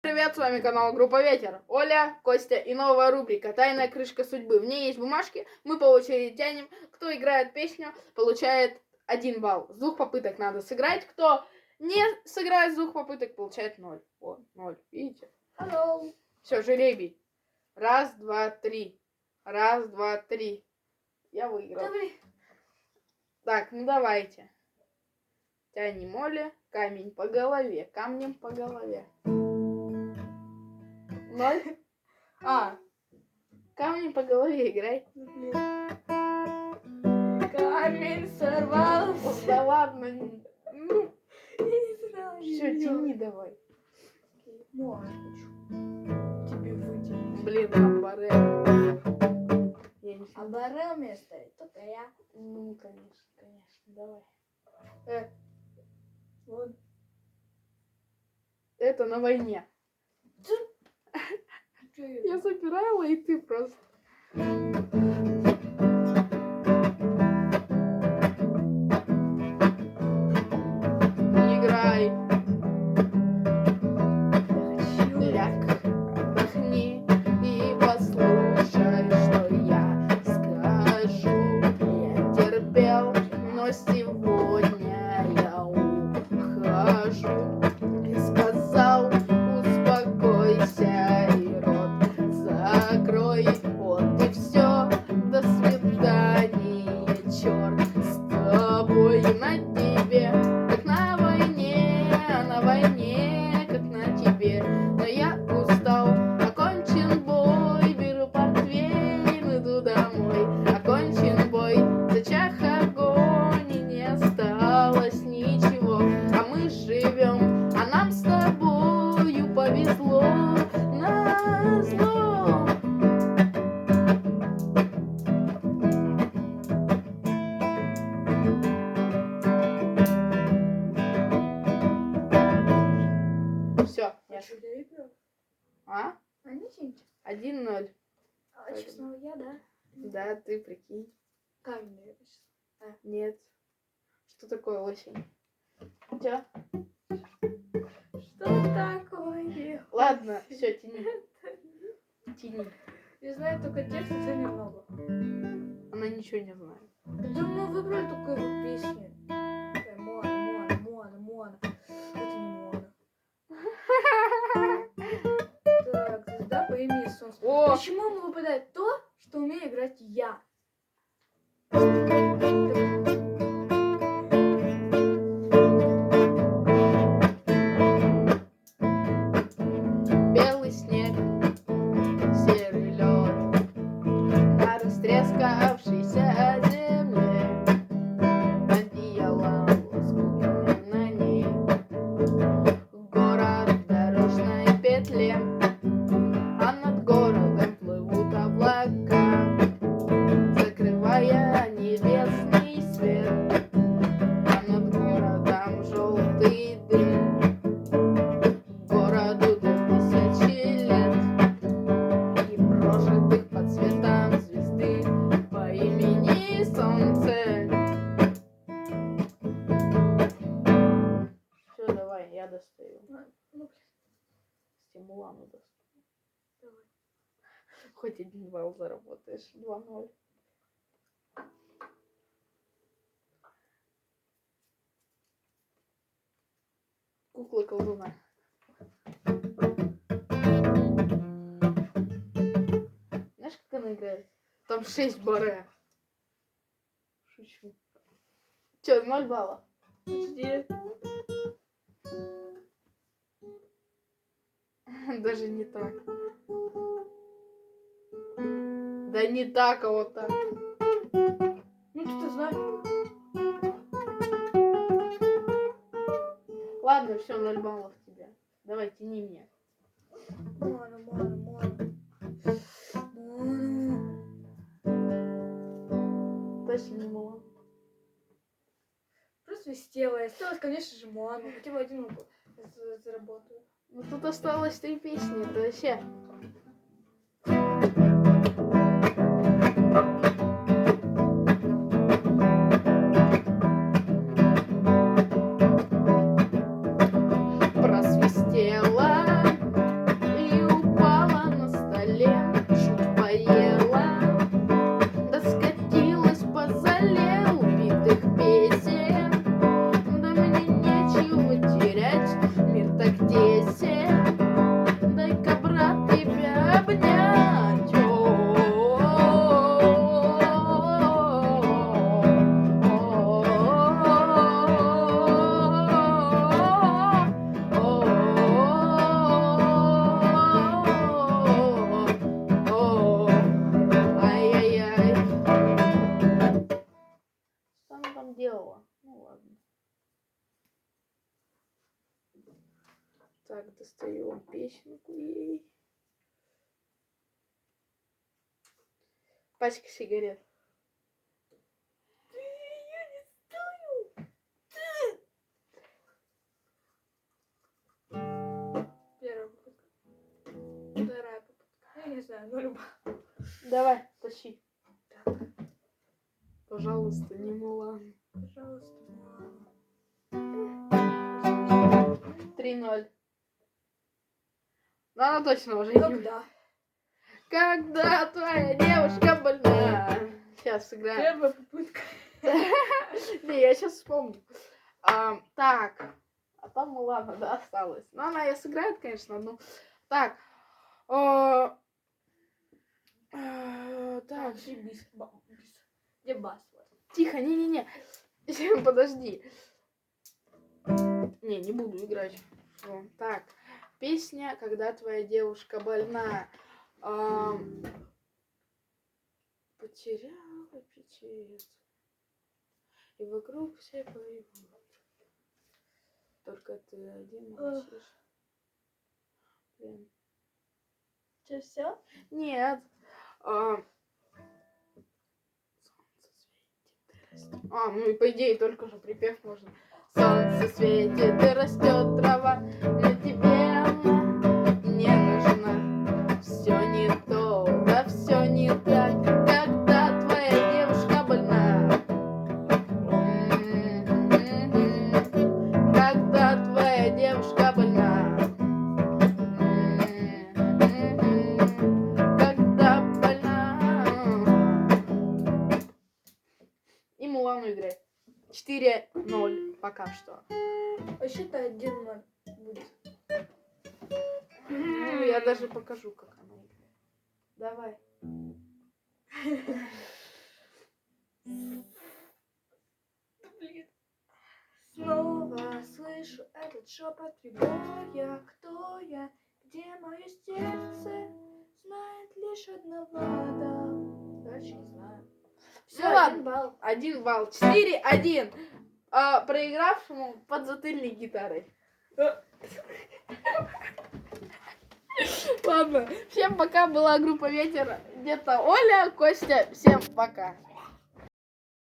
Привет, с вами канал Группа Ветер. Оля, Костя и новая рубрика «Тайная крышка судьбы». В ней есть бумажки, мы по очереди тянем. Кто играет песню, получает 1 балл. С 2 попыток надо сыграть. Кто не сыграет с 2 попыток, получает 0. Вот, 0, видите? Hello. Все, жеребий. 1, 2, 3. 1, 2, 3. Я выиграл. Давай. Так, ну давайте. Тянем Оле. Камень по голове. Камнем по голове. 0. Камень по голове играй. Блин. Камень сорвался. Да ладно. Ну, Я не знаю. все, тяни давай. Можно хочу. Тебе вытянуть. Блин, амбаре. Я не А баре вместо только я. Ну, конечно, давай. Вот. Это на войне. Чё я? Я собирала, и ты просто. Играй. Ляг, отдохни и послушай, что я скажу. Я терпел, но сегодня я ухожу. И сказал, успокойся и рот закрой. Вот и все, до свидания, черт с тобой. На тебе, как на войне, как на тебе. Но я устал, окончен бой, беру портвейн, иду домой. Окончен бой, зачах огонь, и не осталось ничего. А мы живем, а нам с тобою повезло. Назло. Все, Я что, я выиграл? а? А ничего. 1-0. А сейчас снова я, да? Да, ты прикинь. Камень, наверное, сейчас. Нет. Что такое осень? Чё? Что такое? Ладно, все, тяни. Тяни. Я знаю только текст, и немного. Она ничего не знает. Да мы выбрали только эту песню. Моана. Это не Моана. Так, звезда по имени Солнце. О! Почему ему выпадает то, что умею играть я? Белый снег, серый лед на растрескавшейся земле. Одеяло лоскутное на ней. Город в дорожной петле, а над городом плывут облака, закрывая небесный свет. А над городом желтый дым. Городу 2000 лет и прожитых под светом звезды по имени Солнце. Все, давай, я достаю. Ну, Стимулану достаю. давай. Хоть 1 балл заработаешь. 2-0. Кукла колдуна. Знаешь, как она играет? Там 6 баре. Шучу. Че, 0 баллов? Почти. Даже не так. Да не так, а вот так. Ну, ты знаешь. Ладно, все, 0 баллов тебе. Давай, тяни мне. Моана. Точно не Мулан. Просто свистела. Осталось, конечно же, Моану. Хотя бы один заработаю. Ну тут осталось 3 песни, это вообще. Просвистела достаю песенку ей. Пачка сигарет. Я не стою. Первая попытка. Вторая попытка. Я не знаю, ну любая. Давай, тащи. Так, Пожалуйста, не Мулан. пожалуйста, мама. 3-0. Ну, она точно уже не... Когда? Когда твоя девушка больна. Сейчас сыграем. Первая попытка. Не, я сейчас вспомню. Так. А там Мулана, да, осталось. Ну, она ее сыграет, конечно, одну. Так. Так. Где бис? Где бас? Тихо, не-не-не. Подожди. Не буду играть. Так. Песня «Когда твоя девушка больна». Потеряла птиц, и вокруг все поют. Только ты один молчишь. Блин. Что, все? Нет. Солнце светит и растет. Ну и по идее только же припев можно. Солнце светит и растет трава, но тебе она не нужна. Все не то, да все не так, когда твоя девушка больна. Когда твоя девушка больна. Когда больна. И Мулану играй. 4-0 пока что. Вообще-то 1-0 будет. Ну, я даже покажу, как она играет. Давай. Блин. Снова слышу этот шепот прибоя. Кто я? Где мое сердце? Знает лишь одного, да. Дальше не знаю. Все, Ну ладно. 1 балл. 1 балл. 4-1. Проигравшему подзатыльник гитарой. Ладно. Всем пока. Была группа Ветер. Где-то Оля, Костя. Всем пока.